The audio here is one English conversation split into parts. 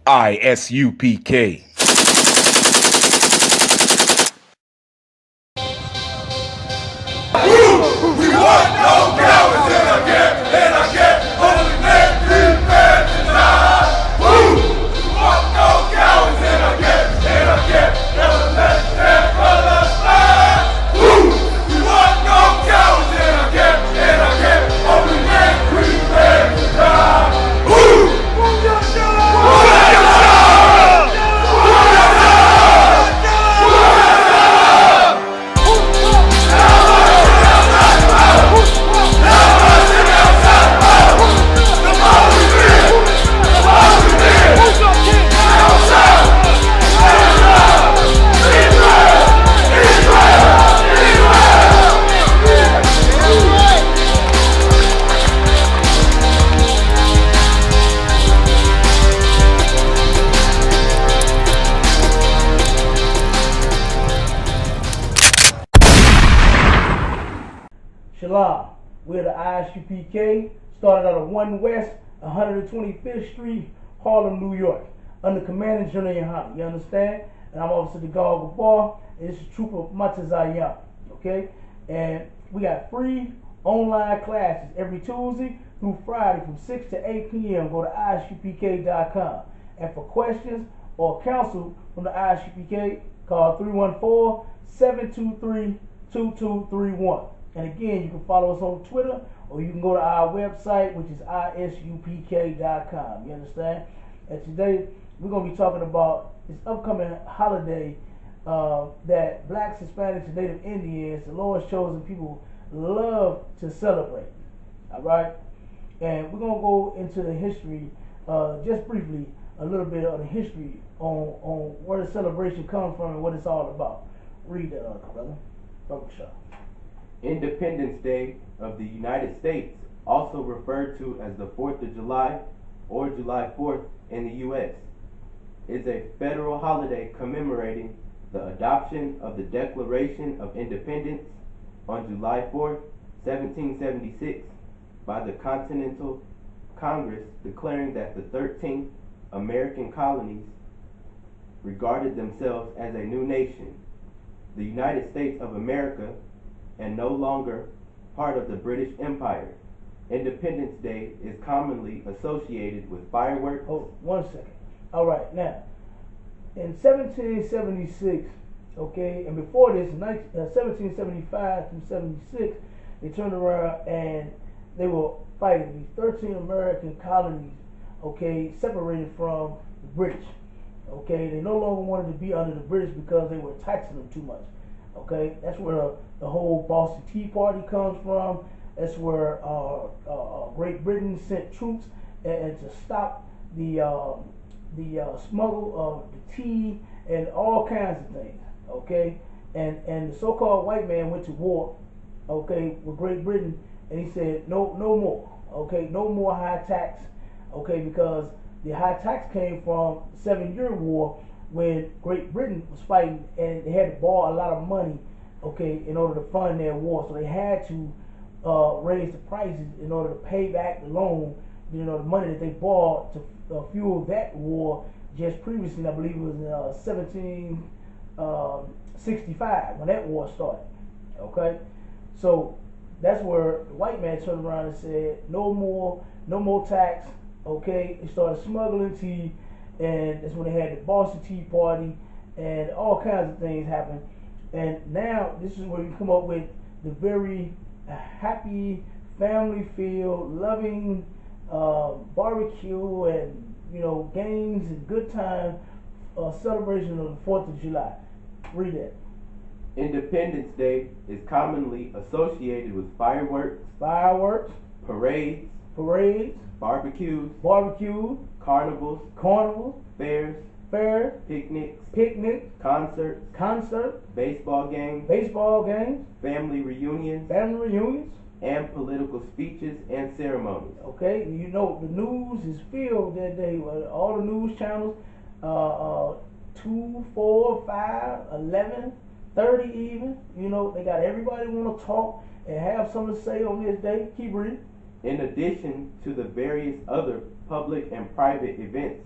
I.S.U.P.K. We want no cowards in our camp, in our camp. Only men prepare to die. Woo! We want no cowards in our camp, in our camp. Never let their brothers die. Woo! We want no cowards in our camp, in our camp. Only men prepare to die. Woo! SHALAM. We're the I.S.U.P.K. Started out of 1 West, 125th Street, Harlem, New York, under Commander GEN.YAHANNA. You understand? And I'm Officer the Guard Bar, and this is Trooper Matazayam. Okay? And we got free online classes every Tuesday through Friday from 6 to 8 p.m. Go to ISUPK.com. And for questions or counsel from the I.S.U.P.K, call 314-723-2231. And again, you can follow us on Twitter, or you can go to our website, which is ISUPK.com. You understand? And today, we're going to be talking about this upcoming holiday that blacks, Hispanics, and Native Indians, the Lord's chosen people, love to celebrate. All right? And we're going to go into the history, just briefly, a little bit of the history on where the celebration comes from and what it's all about. Read that, brother. Independence Day of the United States, also referred to as the 4th of July or July 4th in the U.S., is a federal holiday commemorating the adoption of the Declaration of Independence on July 4th, 1776 by the Continental Congress, declaring that the 13 American colonies regarded themselves as a new nation, the United States of America, and no longer part of the British Empire. Independence Day is commonly associated with fireworks. Hold 1 second. All right, now, in 1776, okay, and before this, 1775 through 76, they turned around and they were fighting these 13 American colonies, okay, separated from the British. Okay, they no longer wanted to be under the British because they were taxing them too much. Okay, that's where the whole Boston Tea Party comes from. That's where Great Britain sent troops and to stop the smuggle of the tea and all kinds of things. Okay, and the so-called white man went to war. Okay, with Great Britain, and he said no more. Okay, no more high tax. Okay, because the high tax came from the 7-Year War, when Great Britain was fighting and they had to borrow a lot of money, okay, in order to fund their war. So they had to raise the prices in order to pay back the loan, you know, the money that they borrowed to fuel that war just previously. I believe it was in 1765 when that war started. Okay, so that's where the white man turned around and said, no more tax. Okay, they started smuggling tea. And that's when they had the Boston Tea Party and all kinds of things happen. And now this is where you come up with the very happy, family-filled, loving barbecue and, you know, games and good time celebration of the 4th of July. Read that. Independence Day is commonly associated with fireworks, parades, barbecues, carnivals, fairs, picnics, concerts, baseball games, family reunions, and political speeches and ceremonies. Okay, you know the news is filled that day. All the news channels, 2, 4, 5, 11, 30 even. You know, they got everybody want to talk and have something to say on this day. Keep reading. In addition to the various other public and private events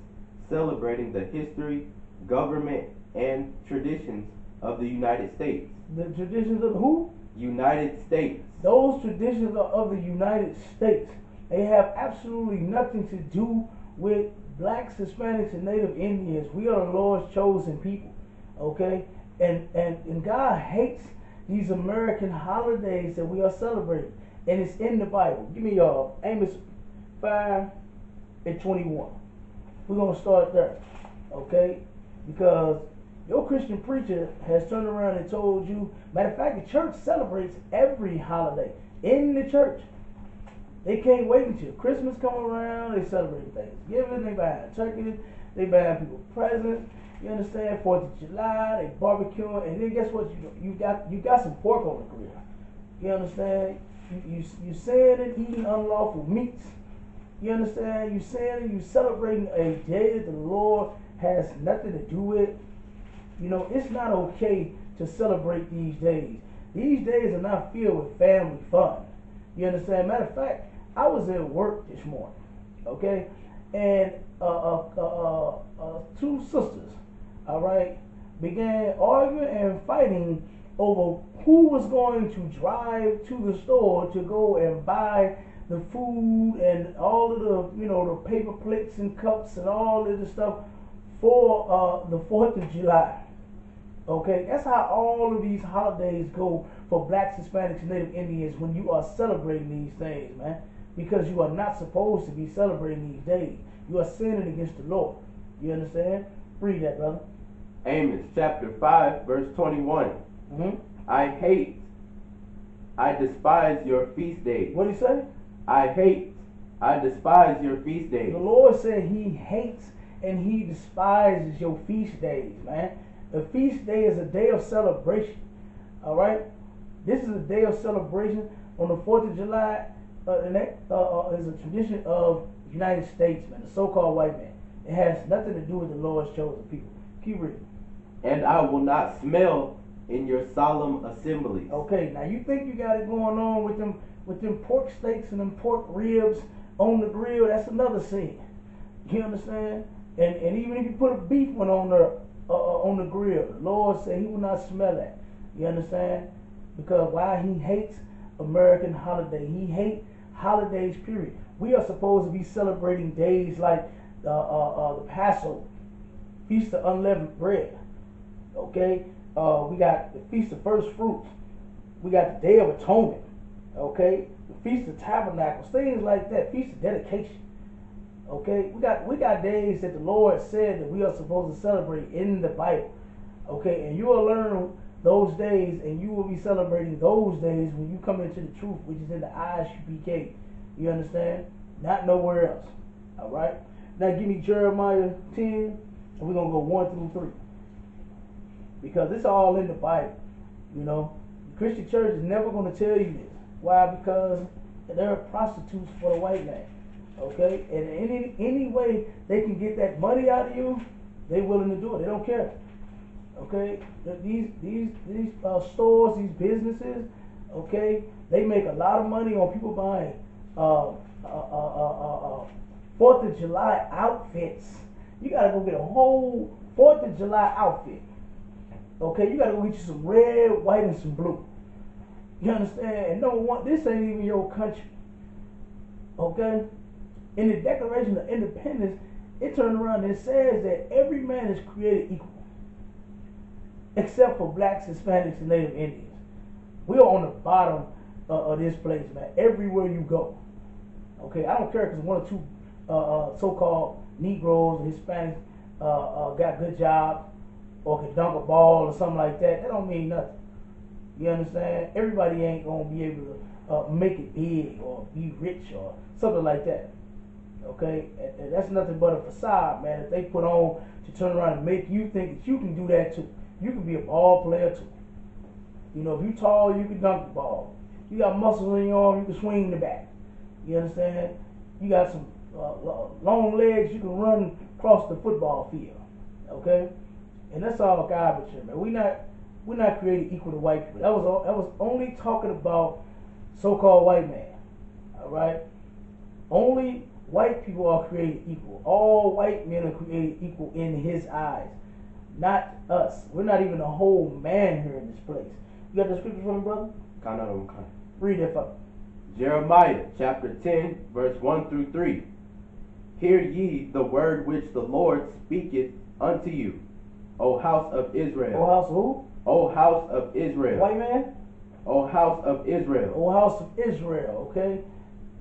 celebrating the history, government, and traditions of the United States. The traditions of who? United States. Those traditions are of the United States. They have absolutely nothing to do with blacks, Hispanics, and Native Indians. We are the Lord's chosen people. Okay? And God hates these American holidays that we are celebrating. And it's in the Bible. Give me Amos 5:21. We're going to start there. Okay? Because your Christian preacher has turned around and told you, matter of fact, the church celebrates every holiday in the church. They can't wait until Christmas come around. They celebrate Thanksgiving. They buy turkey. They buy people presents. You understand? 4th of July. They barbecue, and then guess what? You got some pork on the grill. You understand? You saying and eating unlawful meats. You understand? You saying and you celebrating a day that the Lord has nothing to do with. You know, it's not okay to celebrate these days. These days are not filled with family fun. You understand? Matter of fact, I was at work this morning, okay, and two sisters, all right, began arguing and fighting over who was going to drive to the store to go and buy the food and all of the, you know, the paper plates and cups and all of the stuff for the 4th of July. Okay, that's how all of these holidays go for blacks, Hispanics, and Native Indians when you are celebrating these things, man. Because you are not supposed to be celebrating these days. You are sinning against the Lord. You understand? Read that, brother. Amos chapter 5, verse 21. I despise your feast days. What did he say? I despise your feast days. The Lord said he hates and he despises your feast days, man. A feast day is a day of celebration. All right? This is a day of celebration on the 4th of July. And that is a tradition of the United States, man, the so-called white man. It has nothing to do with the Lord's chosen people. Keep reading. And I will not smell in your solemn assemblies. Okay, now you think you got it going on with them pork steaks and them pork ribs on the grill? That's another sin. You understand? And even if you put a beef one on the grill, the Lord said he will not smell that. You understand? Because why? He hates American holiday. He hates holidays, period. We are supposed to be celebrating days like the Passover, Feast of Unleavened Bread. Okay? We got the Feast of First Fruits. We got the Day of Atonement. Okay? The Feast of Tabernacles, things like that. Feast of Dedication. Okay? We got days that the Lord said that we are supposed to celebrate in the Bible. Okay? And you will learn those days, and you will be celebrating those days when you come into the truth, which is in the I.S.U.P.K. You understand? Not nowhere else. All right? Now give me Jeremiah 10, and we're going to go 1 through 3. Because it's all in the Bible. You know? The Christian church is never going to tell you this. Why? Because they're prostitutes for the white man. Okay? And any way they can get that money out of you, they're willing to do it. They don't care. Okay, these stores, these businesses, okay, they make a lot of money on people buying 4th of July outfits. You gotta go get a whole 4th of July outfit. Okay, you gotta go get you some red, white, and some blue. You understand? And number one, this ain't even your country. Okay, in the Declaration of Independence, it turned around and it says that every man is created equal. Except for blacks, Hispanics, and Native Indians. We are on the bottom of this place, man. Everywhere you go. Okay, I don't care because one or two so-called Negroes or Hispanics got good jobs or can dunk a ball or something like that. That don't mean nothing. You understand? Everybody ain't going to be able to make it big or be rich or something like that. Okay? And that's nothing but a facade, man, that they put on to turn around and make you think that you can do that too. You can be a ball player too. You know, if you tall, you can dunk the ball. You got muscles in your arm, you can swing the bat. You understand? You got some long legs, you can run across the football field. Okay? And that's all garbage here, man. We're not created equal to white people. That was only talking about so-called white man. All right? Only white people are created equal. All white men are created equal in his eyes, not us. We're not even a whole man here in this place. You got the scripture for me, brother? Read it for me. Jeremiah chapter 10, verse 1 through 3. Hear ye the word which the Lord speaketh unto you, O house of Israel. O house of who? O house of Israel. White man? O house of Israel. O house of Israel, okay?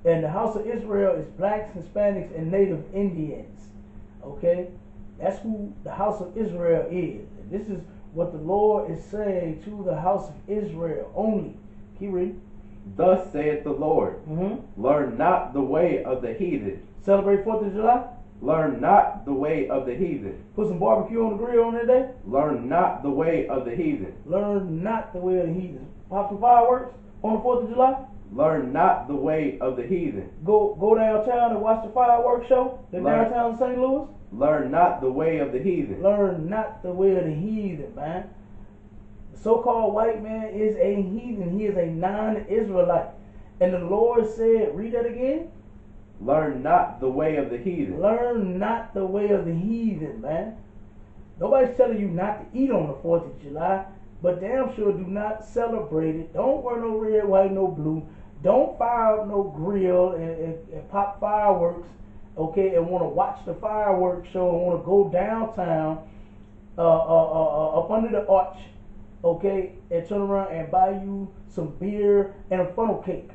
And the house of Israel is blacks, Hispanics, and native Indians, okay? That's who the house of Israel is. And this is what the Lord is saying to the house of Israel only. Keep reading. Thus saith the Lord, learn not the way of the heathen. Celebrate 4th of July? Learn not the way of the heathen. Put some barbecue on the grill on that day? Learn not the way of the heathen. Learn not the way of the heathen. Pop some fireworks on the 4th of July? Learn not the way of the heathen. Go downtown and watch the fireworks show in downtown St. Louis? Learn not the way of the heathen. Learn not the way of the heathen, man. The so-called white man is a heathen. He is a non-Israelite. And the Lord said, read that again. Learn not the way of the heathen. Learn not the way of the heathen, man. Nobody's telling you not to eat on the 4th of July, but damn sure do not celebrate it. Don't wear no red, white, no blue. Don't fire up no grill and pop fireworks, okay, and want to watch the fireworks show and want to go downtown up under the arch, okay, and turn around and buy you some beer and a funnel cake.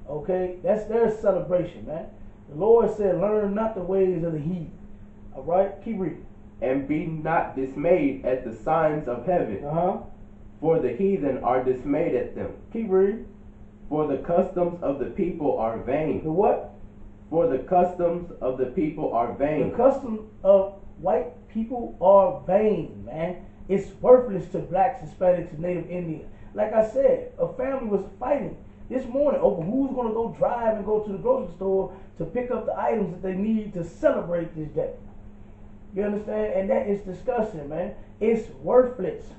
Okay, that's their celebration, man. The Lord said, learn not the ways of the heathen. All right, keep reading. And be not dismayed at the signs of heaven, for the heathen are dismayed at them. Keep reading. For the customs of the people are vain. The what? For the customs of the people are vain. The customs of white people are vain, man. It's worthless to blacks, Hispanics, and Native Indians. Like I said, a family was fighting this morning over who's going to go drive and go to the grocery store to pick up the items that they need to celebrate this day. You understand? And that is disgusting, man. It's worthless.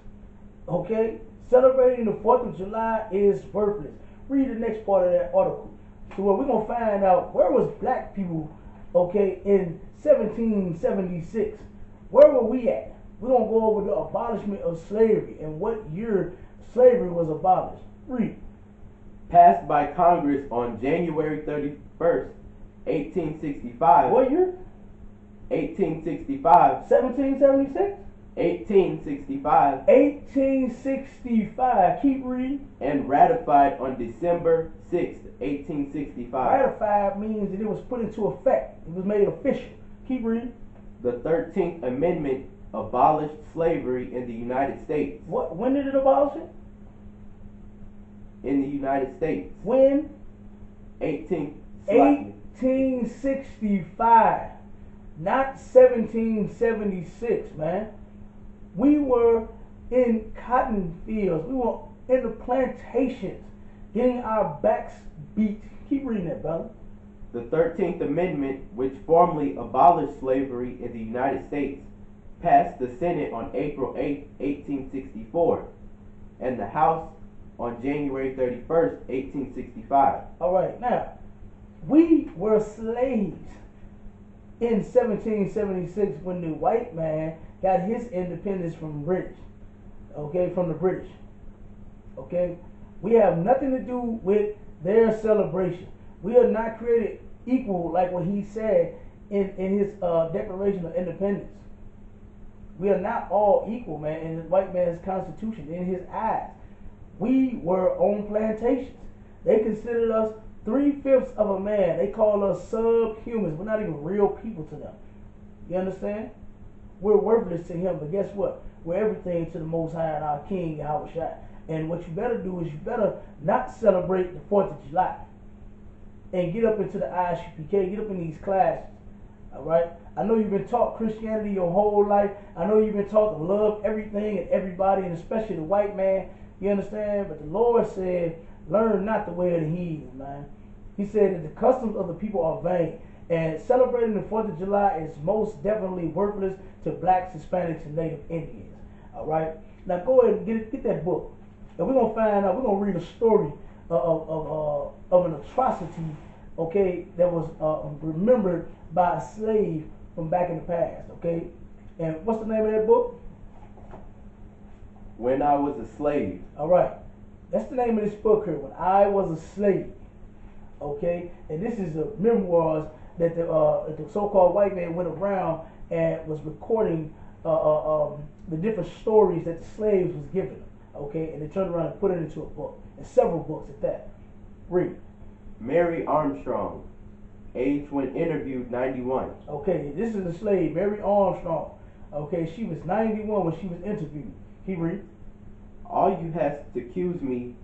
Okay? Celebrating the 4th of July is worthless. Read the next part of that article. So we're going to find out where was black people, okay, in 1776. Where were we at? We're going to go over the abolishment of slavery and what year slavery was abolished. Read. Passed by Congress on January 31st, 1865. What year? 1865. 1776? 1865. 1865. Keep reading. And ratified on December 6th, 1865. Ratified means that it was put into effect. It was made official. Keep reading. The 13th Amendment abolished slavery in the United States. What? When did it abolish it? In the United States. When? 1865. Not 1776, man. We were in cotton fields. We were in the plantations getting our backs beat. Keep reading that, brother. The 13th Amendment, which formally abolished slavery in the United States, passed the Senate on April 8, 1864, and the House on January 31st, 1865. All right, now, we were slaves in 1776 when the white man got his independence from British, okay, from the British, okay? We have nothing to do with their celebration. We are not created equal like what he said in his Declaration of Independence. We are not all equal, man, in the white man's constitution, in his eyes. We were on plantations. They considered us 3/5 of a man. They call us subhumans. We're not even real people to them. You understand? We're worthless to him, but guess what? We're everything to the Most High and our King, Yahushua. And what you better do is you better not celebrate the 4th of July and get up into the I.S.U.P.K, get up in these classes. All right? I know you've been taught Christianity your whole life. I know you've been taught to love everything and everybody, and especially the white man. You understand? But the Lord said, learn not the way of the heathen, man. He said that the customs of the people are vain. And celebrating the 4th of July is most definitely worthless to blacks, Hispanics, and Native Indians. All right? Now go ahead and get that book. And we're going to find out, we're going to read a story of an atrocity, okay, that was remembered by a slave from back in the past, okay? And what's the name of that book? When I Was a Slave. All right, that's the name of this book here, When I Was a Slave, okay? And this is the memoirs that the so-called white man went around and was recording the different stories that the slaves was giving them, okay? And they turned around and put it into a book, and several books at that. Read. Mary Armstrong, age when interviewed 91. Okay, this is the slave, Mary Armstrong. Okay, she was 91 when she was interviewed. Keep reading. All you have to accuse me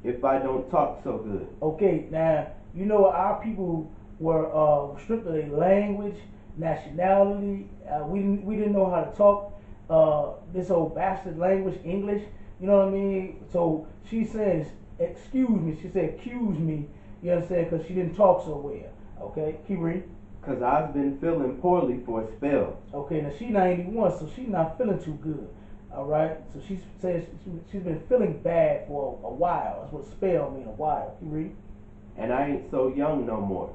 if I don't talk so good. Okay, now, you know our people were restricted their language, nationality. We didn't know how to talk this old bastard language, English. You know what I mean? So she says, excuse me. She said, accuse me. You understand? Because she didn't talk so well. Okay, keep reading. Because I've been feeling poorly for a spell. Okay, now she's 91, so she's not feeling too good. All right, so she says she's been feeling bad for a while. That's what spell mean, a while. You read? And I ain't so young no more.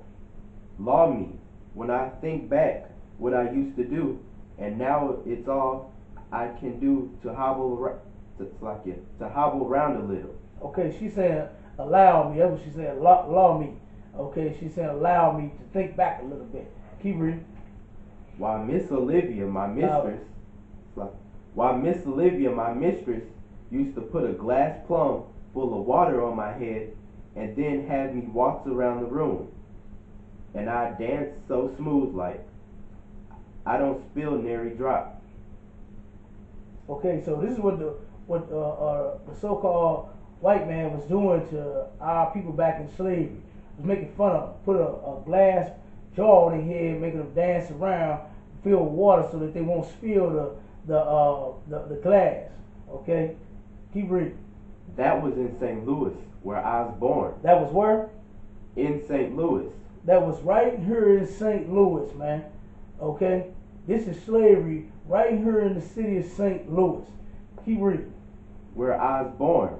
Law me when I think back what I used to do, and now it's all I can do to hobble around a little. Okay, she's saying allow me. That's what she's saying. Law me. Okay, she's saying allow me to think back a little bit. Keep reading. While Miss Olivia, my mistress, used to put a glass plum full of water on my head and then have me waltz around the room. And I danced so smooth like I don't spill nary drop. Okay, so this is what the so-called white man was doing to our people back in slavery. Was making fun of them, put a glass jar on their head, making them dance around, fill with water so that they won't spill the glass. Okay, keep reading. That was in St. Louis, where I was born. That was where? In St. Louis. That was right here in St. Louis, man. Okay, this is slavery right here in the city of St. Louis. Keep reading. Where I was born.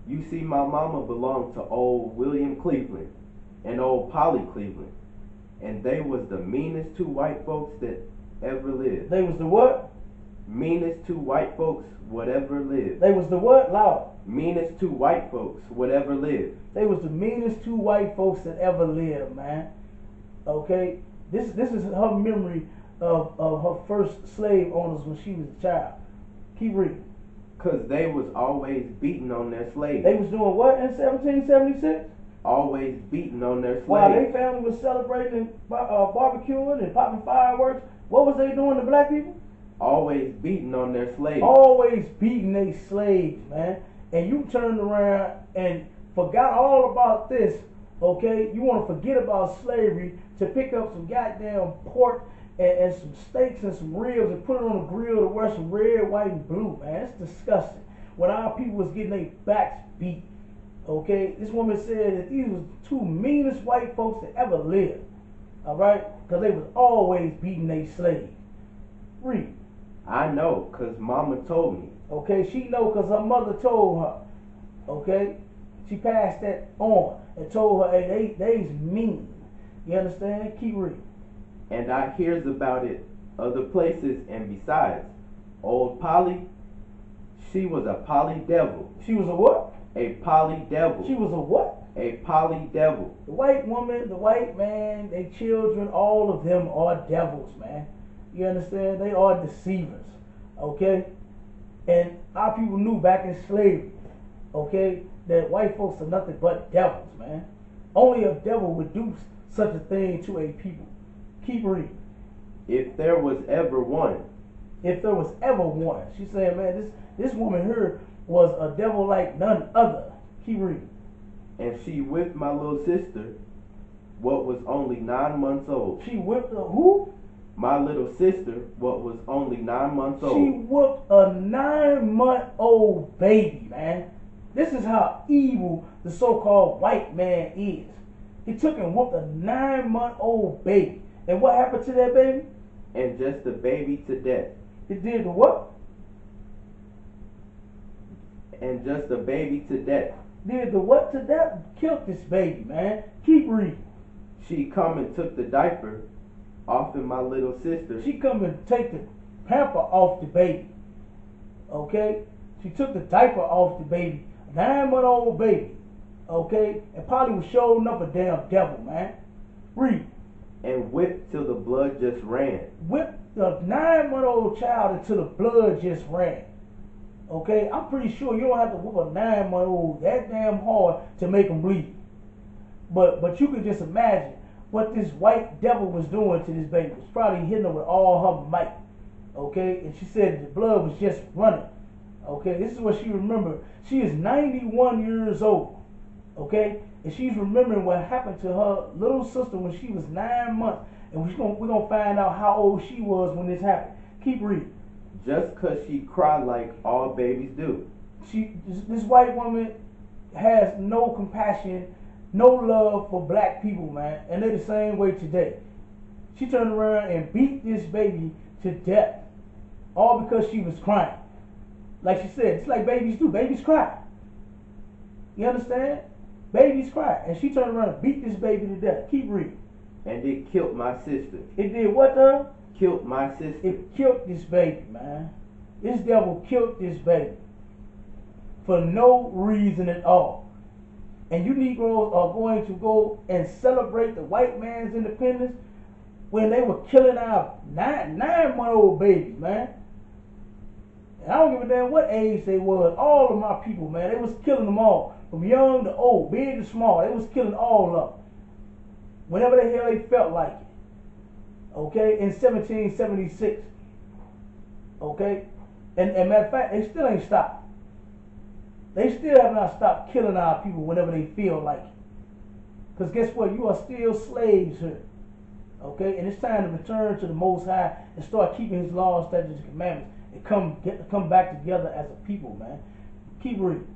You see, my mama belonged to old William Cleveland and old Polly Cleveland, and they was the meanest two white folks that ever lived. They was the what? Meanest two white folks would ever live. They was the what? Loud. Meanest two white folks would ever live. They was the meanest two white folks that ever lived, man. Okay? This is her memory of her first slave owners when she was a child. Keep reading. Because they was always beating on their slaves. They was doing what in 1776? Always beating on their slaves. While their family was celebrating, barbecuing and popping fireworks, what was they doing to black people? Always beating on their slaves. Always beating their slaves, man. And you turned around and forgot all about this, okay? You want to forget about slavery to pick up some goddamn pork and some steaks and some ribs and put it on the grill to wear some red, white, and blue, man. It's disgusting. When our people was getting their backs beat, okay? This woman said that these was the two meanest white folks that ever lived, all right? Because they was always beating their slaves. Read. I know, because mama told me. Okay, she know because her mother told her. Okay? She passed that on and told her, hey, they's mean. You understand? Keep reading. And I hears about it other places, and besides, old Polly, she was a poly devil. She was a what? A poly devil. She was a what? A poly devil. The white woman, the white man, their children, all of them are devils, man. You understand? They are deceivers. Okay? And our people knew back in slavery, okay, that white folks are nothing but devils, man. Only a devil would do such a thing to a people. Keep reading. If there was ever one. If there was ever one. She's saying, man, this woman here was a devil like none other. Keep reading. And she whipped my little sister, what was only 9 months old. She whipped a who? My little sister, what was only 9 months old. She whooped a 9-month-old baby, man. This is how evil the so-called white man is. He took and whooped a 9-month-old baby. And what happened to that baby? And just the baby to death. It did the what? And just the baby to death. Did the what to death? Killed this baby, man. Keep reading. She come and took the diaper off of my little sister. She come and take the pamper off the baby. Okay? She took the diaper off the baby. 9-month-old baby. Okay? And probably was showing up a damn devil, man. Read. And whipped till the blood just ran. Whipped the 9-month-old child until the blood just ran. Okay? I'm pretty sure you don't have to whip a 9-month-old that damn hard to make him bleed. But you could just imagine what this white devil was doing to this baby. It was probably hitting her with all her might. Okay? And she said the blood was just running. Okay? This is what she remembered. She is 91 years old. Okay? And she's remembering what happened to her little sister when she was 9 months. And we're gonna find out how old she was when this happened. Keep reading. Just 'cause she cried like all babies do. This white woman has no compassion, no love for black people, man. And they're the same way today. She turned around and beat this baby to death. All because she was crying. Like she said, it's like babies do. Babies cry. You understand? Babies cry. And she turned around and beat this baby to death. Keep reading. And it killed my sister. It did what though? Killed my sister. It killed this baby, man. This devil killed this baby. For no reason at all. And you Negroes are going to go and celebrate the white man's independence when they were killing our 9-month-old babies, man. And I don't give a damn what age they was. All of my people, man, they was killing them all. From young to old, big to small, they was killing all of them. Whenever the hell they felt like it. Okay, in 1776. Okay? And matter of fact, they still ain't stopped. They still have not stopped killing our people whenever they feel like it. Because guess what? You are still slaves here. Okay? And it's time to return to the Most High and start keeping His laws, statutes, and commandments. And come back together as a people, man. Keep reading.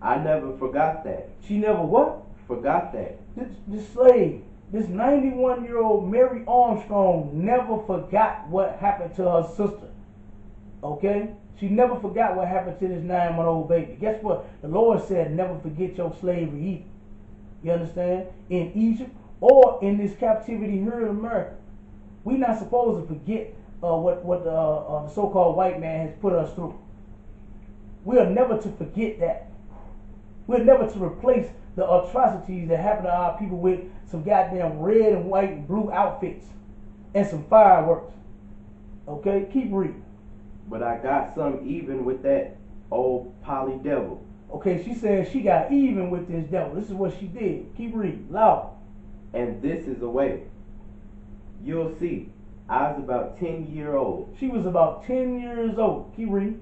I never forgot that. She never what? Forgot that. This slave, this 91-year-old Mary Armstrong never forgot what happened to her sister. Okay? She never forgot what happened to this 9-month-old baby. Guess what? The Lord said, never forget your slavery either. You understand? In Egypt or in this captivity here in America. We're not supposed to forget what the so-called white man has put us through. We are never to forget that. We're never to replace the atrocities that happen to our people with some goddamn red and white and blue outfits and some fireworks. Okay? Keep reading. But I got some even with that old poly devil. Okay, she said she got even with this devil. This is what she did. Keep reading. Loud. And this is a way. You'll see. I was about 10 years old. She was about 10 years old. Keep reading.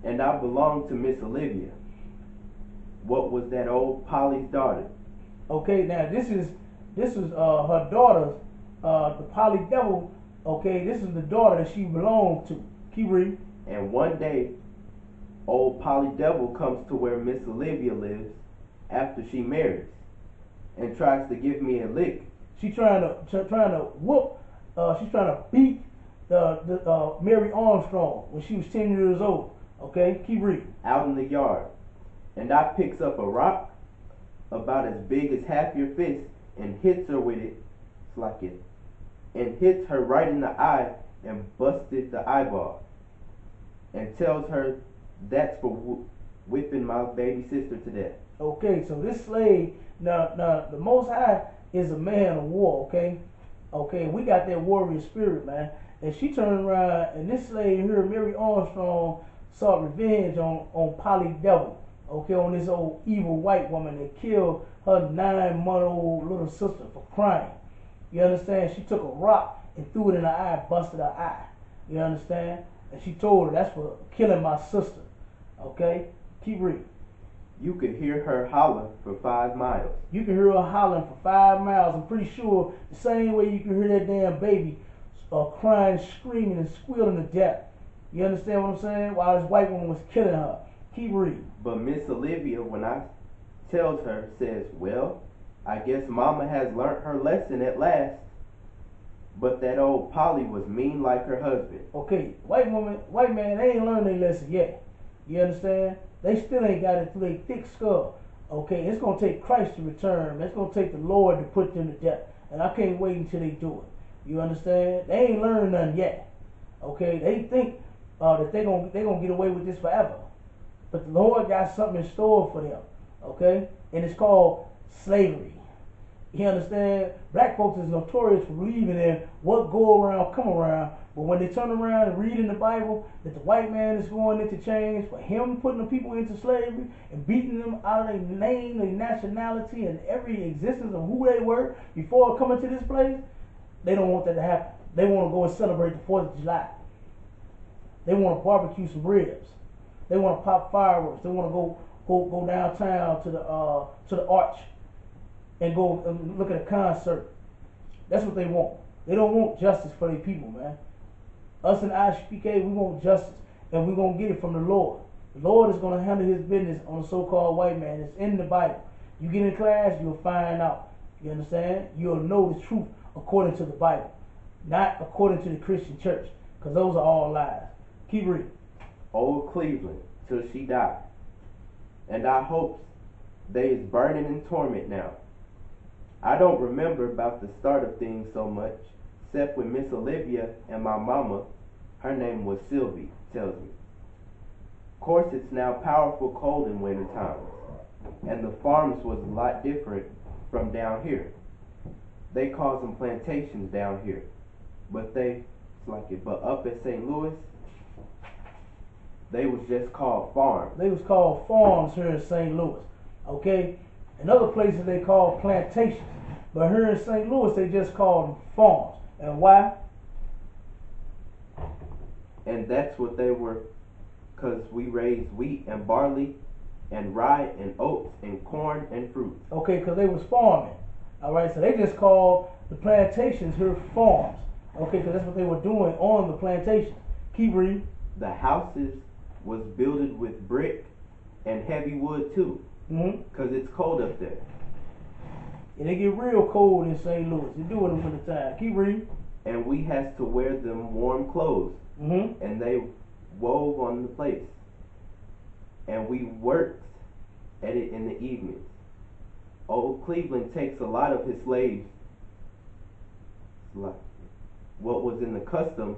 And I belonged to Miss Olivia. What was that old Polly's daughter? Okay, now this is her daughter, the poly devil. Okay, this is the daughter that she belonged to. Keep reading. And one day, old Polly Devil comes to where Miss Olivia lives after she marries and tries to give me a lick. She's trying to whoop. She's trying to beat the Mary Armstrong when she was 10 years old. Okay, keep reading. Out in the yard, and I picks up a rock about as big as half your fist and hits her with it. It's like it, and hits her right in the eye and busted the eyeball. And tells her that's for whipping my baby sister to death. Okay, so this slave, now the Most High is a man of war, okay? Okay, we got that warrior spirit, man. And she turned around, and this slave here, Mary Armstrong, sought revenge on Polly Devil, okay, on this old evil white woman that killed her 9-month-old little sister for crying. You understand? She took a rock and threw it in her eye, busted her eye. You understand? And she told her, that's for killing my sister. Okay? Keep reading. You could hear her holler for 5 miles. You can hear her hollering for 5 miles. I'm pretty sure the same way you can hear that damn baby crying, screaming, and squealing to death. You understand what I'm saying? While this white woman was killing her. Keep reading. But Miss Olivia, when I tells her, says, well, I guess Mama has learned her lesson at last. But that old Polly was mean like her husband. Okay, white man, they ain't learned their lesson yet. You understand? They still ain't got it through their thick skull. Okay, it's going to take Christ to return. It's going to take the Lord to put them to death. and I can't wait until they do it. You understand? They ain't learned nothing yet. Okay, they think that they gonna get away with this forever, but the Lord got something in store for them. Okay, and it's called slavery. You understand? Black folks is notorious for believing in what go around come around, but when they turn around and read in the Bible that the white man is going into chains for him putting the people into slavery and beating them out of their name, their nationality, and every existence of who they were before coming to this place, they don't want that to happen. They want to go and celebrate the 4th of July. They want to barbecue some ribs. They want to pop fireworks. They want to go downtown to the Arch and go and look at a concert. That's what they want. They don't want justice for their people, man. Us in I.S.U.P.K, we want justice, and we're going to get it from the Lord. The Lord is going to handle his business on the so-called white man. It's in the Bible. You get in class, you'll find out. You understand? You'll know the truth according to the Bible, not according to the Christian church, because those are all lies. Keep reading. Old Cleveland, till she died. And our hopes, they is burning in torment now. I don't remember about the start of things so much, except when Miss Olivia and my mama, her name was Sylvie, tells me. Course it's now powerful cold in winter times, and the farms was a lot different from down here. They call them plantations down here, but up at St. Louis, they was just called farms. They was called farms here in St. Louis. Okay? In other places they call plantations. But here in St. Louis they just call them farms. And why? And that's what they were, because we raised wheat and barley and rye and oats and corn and fruit. Okay, because they was farming. Alright, so they just called the plantations here farms. Okay, because that's what they were doing on the plantations. Keep reading. The houses was builded with brick and heavy wood too, because it's cold up there. And they get real cold in St. Louis. They do it in the winter time. Keep reading. And we has to wear them warm clothes, and they wove on the place, and we worked at it in the evenings. Old Cleveland takes a lot of his slaves, like what was in the custom,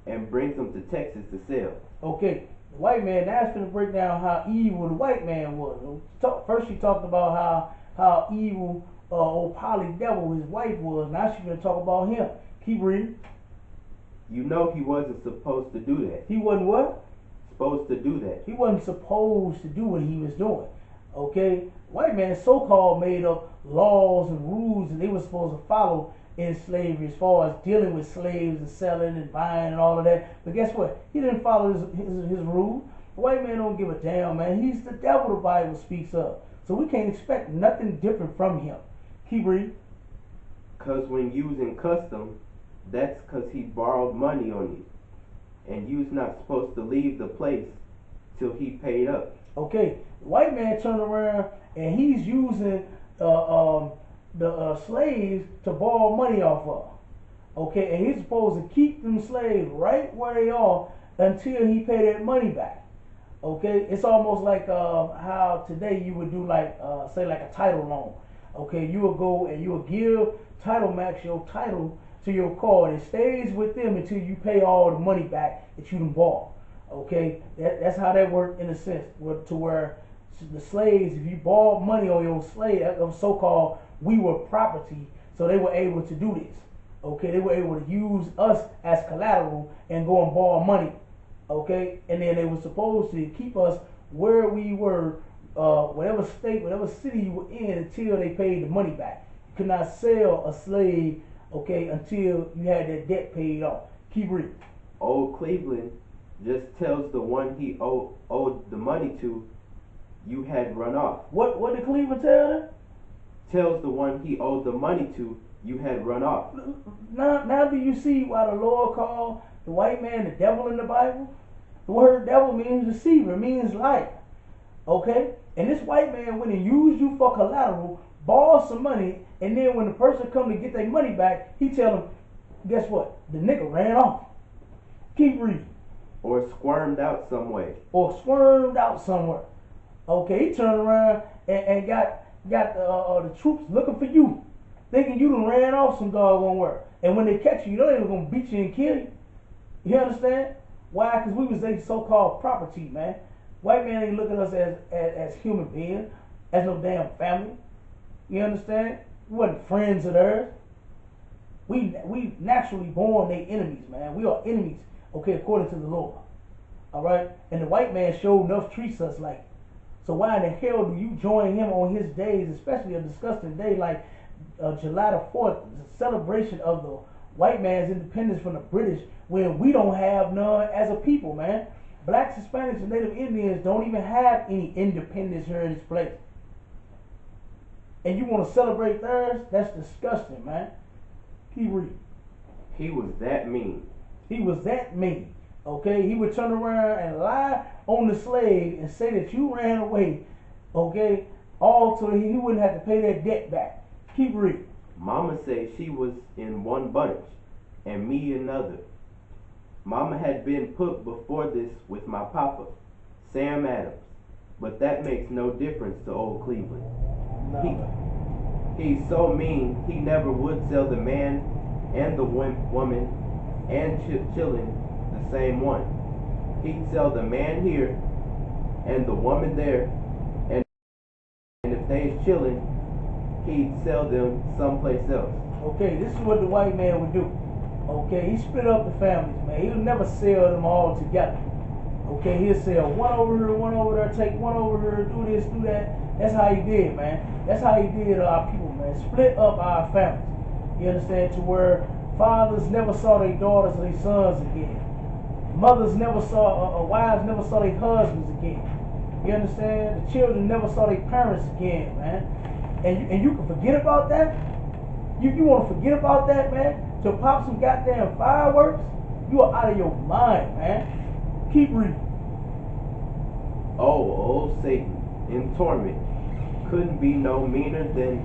and brings them to Texas to sell. Okay, the white man, that's going to break down how evil the white man was. First she talked about how evil old Polly Devil, his wife, was. Now she's going to talk about him. Keep reading. You know he wasn't supposed to do that. He wasn't what? Supposed to do that. He wasn't supposed to do what he was doing. Okay? White man so-called made up laws and rules that they were supposed to follow in slavery as far as dealing with slaves and selling and buying and all of that. But guess what? He didn't follow his rule. The white man don't give a damn, man. He's the devil the Bible speaks of. So we can't expect nothing different from him. Keep reading. Because when using custom, that's because he borrowed money on you. And you's not supposed to leave the place till he paid up. Okay, the white man turned around and he's using the slaves to borrow money off of. Okay, and he's supposed to keep them slaves right where they are until he pay that money back. Okay, it's almost like how today you would do say like a title loan. Okay, you will go and you will give Title Max your title to your car, and it stays with them until you pay all the money back that you done borrowed. Okay, that's how that worked in a sense, to where the slaves, if you borrowed money on your slave, that was so-called we were property, so they were able to do this. Okay, they were able to use us as collateral and go and borrow money. Okay, and then they were supposed to keep us where we were, whatever state, whatever city you were in, until they paid the money back. You could not sell a slave, okay, until you had that debt paid off. Keep reading. Old Cleveland just tells the one he owed the money to, you had run off. What did Cleveland tell them? Tells the one he owed the money to, you had run off. Now do you see why the Lord called the white man the devil in the Bible? The word devil means deceiver, means liar. Okay? And this white man went and used you for collateral, borrowed some money, and then when the person come to get their money back, he tell them, guess what? The nigga ran off. Keep reading. Or squirmed out some way. Or squirmed out somewhere. Okay, he turned around and got the troops looking for you. thinking you done ran off some doggone work. And when they catch you, you know they were gonna beat you and kill you. You understand? Why? Because we was their so-called property, man. White man ain't look at us as human beings, as no damn family. You understand? We wasn't friends of theirs. We naturally born they enemies, man. We are enemies, okay, according to the Lord. All right? And the white man sure enough treats us like it. So why in the hell do you join him on his days, especially a disgusting day like July the 4th, the celebration of the white man's independence from the British, when we don't have none as a people, man? Blacks, Hispanics, and Native Indians don't even have any independence here in this place. And you want to celebrate theirs? That's disgusting, man. Keep reading. He was that mean. He was that mean. Okay, he would turn around and lie on the slave and say that you ran away. Okay, all so he wouldn't have to pay that debt back. Keep reading. Mama said she was in one bunch and me another. Mama had been put before this with my papa, Sam Adams, but that makes no difference to old Cleveland. He's so mean he never would sell the man and the woman and children the same one. He'd sell the man here and the woman there, and if they is chilling, he'd sell them someplace else. Okay, this is what the white man would do. Okay, he split up the families, man. He would never sell them all together. Okay, he'll sell one over here, one over there, take one over here, do this, do that. That's how he did, man. That's how he did our people, man. Split up our families. You understand? To where fathers never saw their daughters or their sons again. Mothers never saw, wives never saw their husbands again. You understand? The children never saw their parents again, man. And you can forget about that? You want to forget about that, man? To pop some goddamn fireworks? You are out of your mind, man. Keep reading. Oh, old Satan in torment couldn't be no meaner than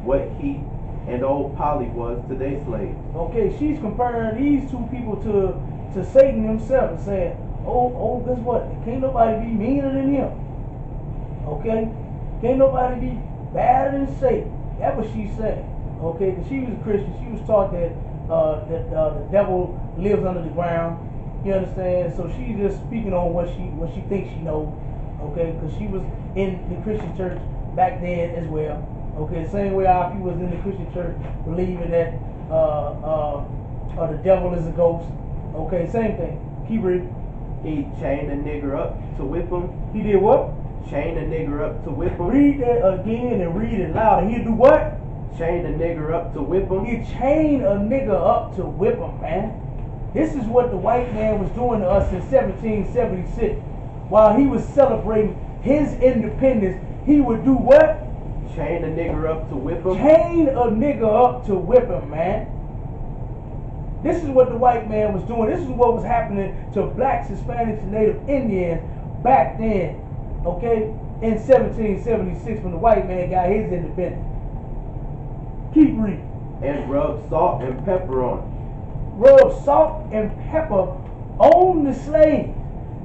what he and old Polly was to their slaves. Okay, she's comparing these two people to Satan himself and saying, oh, guess what? Can't nobody be meaner than him. Okay? Can't nobody be badder than Satan. That's what she's saying. Okay, because she was a Christian. She was taught that the devil lives under the ground. You understand? So she's just speaking on what she thinks she knows. Okay, because she was in the Christian church back then as well. Okay, same way our people was in the Christian church believing that the devil is a ghost. Okay, same thing. Keep reading. He chained a nigger up to whip him. He did what? Chained a nigger up to whip him. Read that again and read it louder. He'll do what? Chained a nigger up to whip him. He chained a nigger up to whip him, man. This is what the white man was doing to us in 1776. While he was celebrating his independence, he would do what? Chain a nigger up to whip him. Chain a nigger up to whip him, man. This is what the white man was doing. This is what was happening to blacks, Hispanics, and Native Indians back then, okay, in 1776 when the white man got his independence. Keep reading. And rub salt and pepper on him. Rub salt and pepper on the slave.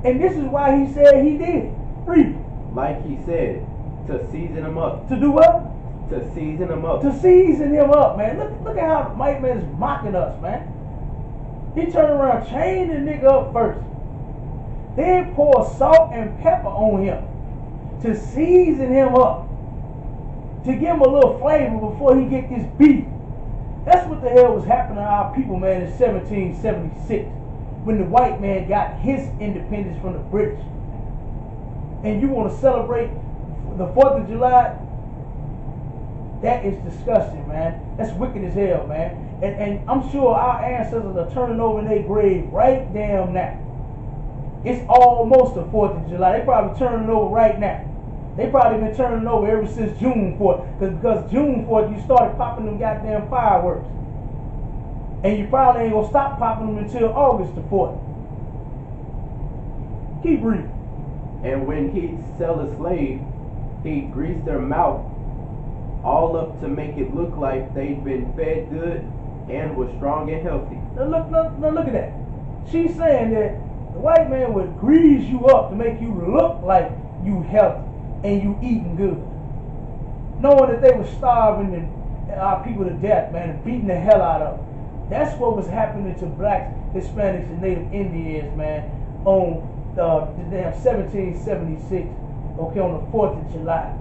And this is why he said he did it. Read. Like he said, to season him up. To do what? To season him up. To season him up, man. Look at how the white man is mocking us, man. He turned around, chained the nigga up first. Then pour salt and pepper on him. To season him up. To give him a little flavor before he get this beef. That's what the hell was happening to our people, man, in 1776. When the white man got his independence from the British. And you want to celebrate the 4th of July? That is disgusting, man. That's wicked as hell, man. And I'm sure our ancestors are turning over in their grave right damn now. It's almost the 4th of July. They probably turning over right now. They probably been turning over ever since June 4th. Because June 4th, you started popping them goddamn fireworks. And you probably ain't gonna stop popping them until August the 4th. Keep reading. And when he'd sell a slave, he'd grease their mouth all up to make it look like they'd been fed good and were strong and healthy. Now look at that. She's saying that the white man would grease you up to make you look like you healthy and you eating good. Knowing that they were starving our people to death, man, and beating the hell out of them. That's what was happening to blacks, Hispanics, and Native Indians, man, on the damn 1776, okay, on the 4th of July,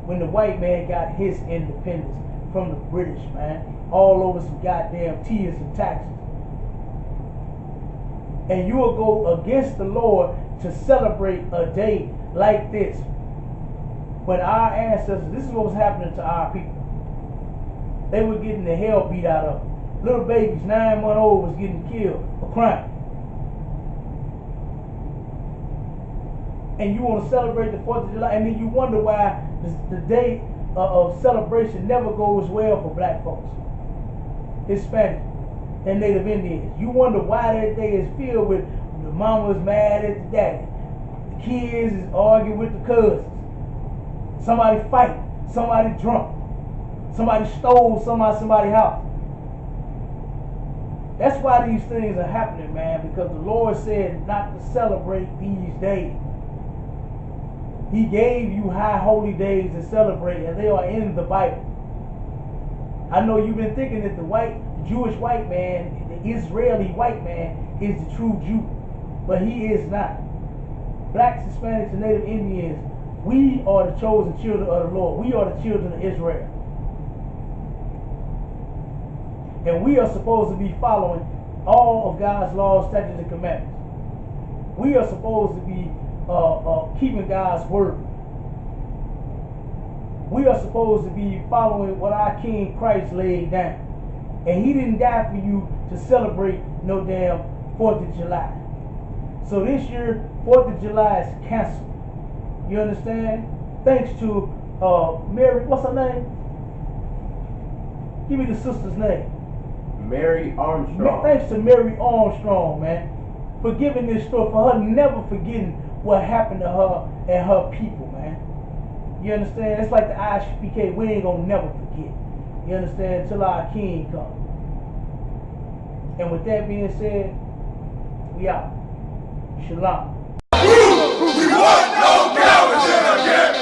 when the white man got his independence from the British, man, all over some goddamn tears and taxes. And you will go against the Lord to celebrate a day like this, when our ancestors, this is what was happening to our people. They were getting the hell beat out of them. Little babies, 9-month-old, was getting killed for crime. And you want to celebrate the 4th of July, and then you wonder why the day of celebration never goes well for black folks, Hispanic, and Native Indians. You wonder why that day is filled with the mama's mad at the daddy, the kids is arguing with the cousins, somebody fighting, somebody drunk, somebody stole somebody's house. That's why these things are happening, man, because the Lord said not to celebrate these days. He gave you high holy days to celebrate, and they are in the Bible. I know you've been thinking that the Jewish white man, the Israeli white man, is the true Jew, but he is not. Blacks, Hispanics, and Native Indians, we are the chosen children of the Lord. We are the children of Israel. And we are supposed to be following all of God's laws, statutes, and commandments. We are supposed to be keeping God's word. We are supposed to be following what our King Christ laid down. And he didn't die for you to celebrate no damn 4th of July. So this year, 4th of July is canceled. You understand? Thanks to Mary, what's her name? Give me the sister's name. Mary Armstrong. Thanks to Mary Armstrong, man, for giving this story, for her never forgetting what happened to her and her people, man. You understand? It's like the I.S.U.P.K. We ain't gonna never forget. You understand? Until our King comes. And with that being said, we out. Shalom. We want no cowards in our camp,